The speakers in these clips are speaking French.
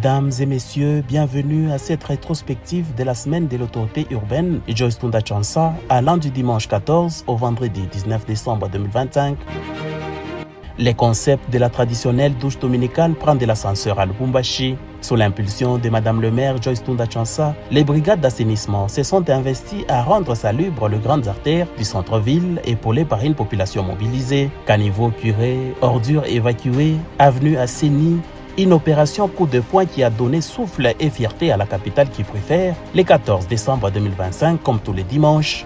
Mesdames et messieurs, bienvenue à cette rétrospective de la semaine de l'autorité urbaine Joyce Tunda Tchansa allant du dimanche 14 au vendredi 19 décembre 2025. Les concepts de la traditionnelle douche dominicale prennent de l'ascenseur à Lubumbashi. Sous l'impulsion de Madame le maire Joyce Tunda Tchansa, les brigades d'assainissement se sont investies à rendre salubre les grandes artères du centre-ville, épaulées par une population mobilisée. Caniveaux curés, ordures évacuées, avenues assainies, une opération coup de poing qui a donné souffle et fierté à la capitale qui préfère, le 14 décembre 2025 comme tous les dimanches.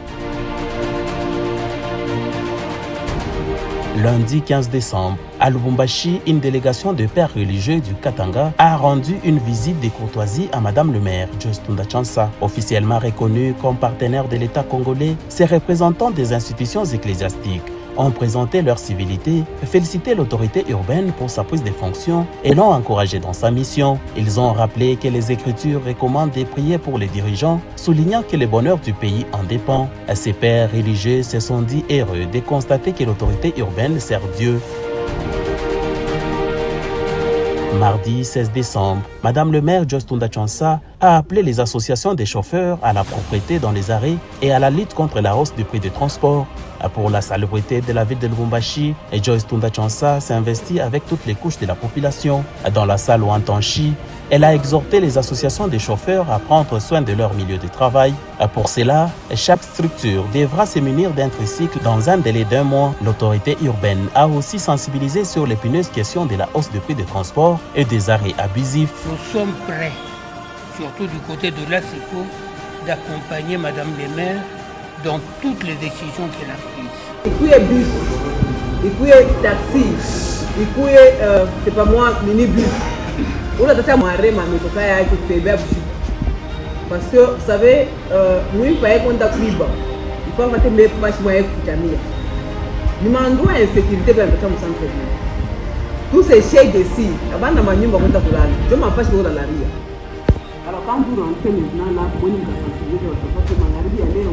Lundi 15 décembre, à Lubumbashi, une délégation de pères religieux du Katanga a rendu une visite de courtoisie à Madame le maire Joyce Tunda Tchansa. Officiellement reconnue comme partenaire de l'État congolais, ces représentants des institutions ecclésiastiques ont présenté leur civilité, félicité l'autorité urbaine pour sa prise de fonction et l'ont encouragé dans sa mission. Ils ont rappelé que les Écritures recommandent de prier pour les dirigeants, soulignant que le bonheur du pays en dépend. Ces pères religieux se sont dit heureux de constater que l'autorité urbaine sert Dieu. Mardi 16 décembre, Madame le maire Joyce Tunda Tchansa a appelé les associations des chauffeurs à la propreté dans les arrêts et à la lutte contre la hausse du prix des transports. Pour la salubrité de la ville de Lubumbashi, Joyce Tunda Tchansa s'investit avec toutes les couches de la population. Dans la salle Ouantanchi, elle a exhorté les associations des chauffeurs à prendre soin de leur milieu de travail. Pour cela, chaque structure devra se munir d'un tricycle dans un délai d'1 mois. L'autorité urbaine a aussi sensibilisé sur l'épineuses question de la hausse du prix des transports et des arrêts abusifs. Nous sommes prêts, surtout du côté de l'ASECO, d'accompagner Madame le maire dans toutes les décisions qu'elle a prises. Ikuye bus, ikuye taxi, ikuye c'est pas moi minibus. On a tata moiré ma metoka ya kitebe abushi. Parce que vous savez, nous il fallait qu'on t'accliba. Il faut avoir mes pages moyen kutamia. Nous mandons insécurité dans le centre-ville. Tous ces chèques ici, avant de manyumba qu'on t'acclame, je m'en fâche dans la ria. Alors quand vous rentrez maintenant là, vous pouvez nous sensibiliser votre parce que magharibi ya leo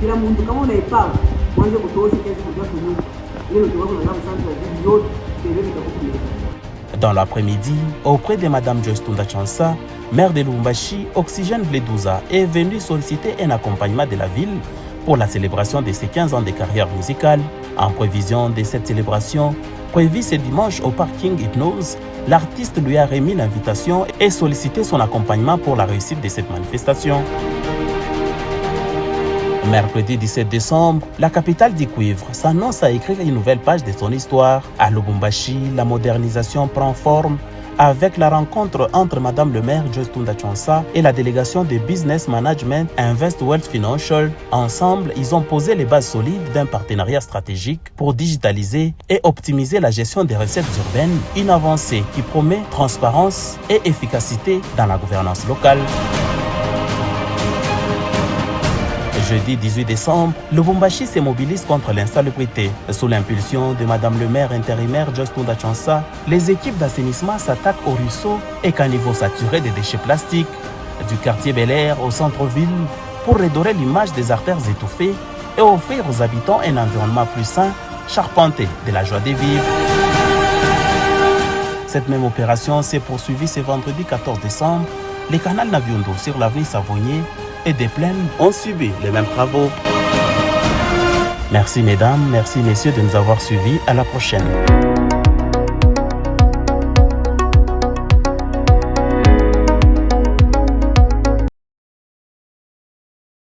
kila mtu kama unaipanga mwanzo kutoa kesi kwa sababu ile ndio wako na centre yote tele itakuwa. Dans l'après-midi, auprès de Madame Joyce Tunda Tchansa, maire de Lubumbashi, Oxygène Bledouza est venu solliciter un accompagnement de la ville pour la célébration de ses 15 ans de carrière musicale. En prévision de cette célébration, prévue ce dimanche au parking Hypnose, l'artiste lui a remis l'invitation et sollicité son accompagnement pour la réussite de cette manifestation. Mercredi 17 décembre, la capitale du cuivre s'annonce à écrire une nouvelle page de son histoire. À Lubumbashi, la modernisation prend forme avec la rencontre entre Madame le maire Joyce Tunda Tchansa et la délégation de Business Management Invest Wealth Financial. Ensemble, ils ont posé les bases solides d'un partenariat stratégique pour digitaliser et optimiser la gestion des recettes urbaines, une avancée qui promet transparence et efficacité dans la gouvernance locale. Jeudi 18 décembre, Lubumbashi se mobilise contre l'insalubrité. Sous l'impulsion de Madame le maire intérimaire Joyce Tunda Tchansa, les équipes d'assainissement s'attaquent aux ruisseaux et caniveaux saturés de déchets plastiques. Du quartier Bel Air au centre-ville, pour redorer l'image des artères étouffées et offrir aux habitants un environnement plus sain, charpenté de la joie de vivre. Cette même opération s'est poursuivie ce vendredi 14 décembre. Les canals Naviundo sur l'avenue Savonnier et des plaines ont subi les mêmes travaux. Merci mesdames, merci messieurs de nous avoir suivis. À la prochaine.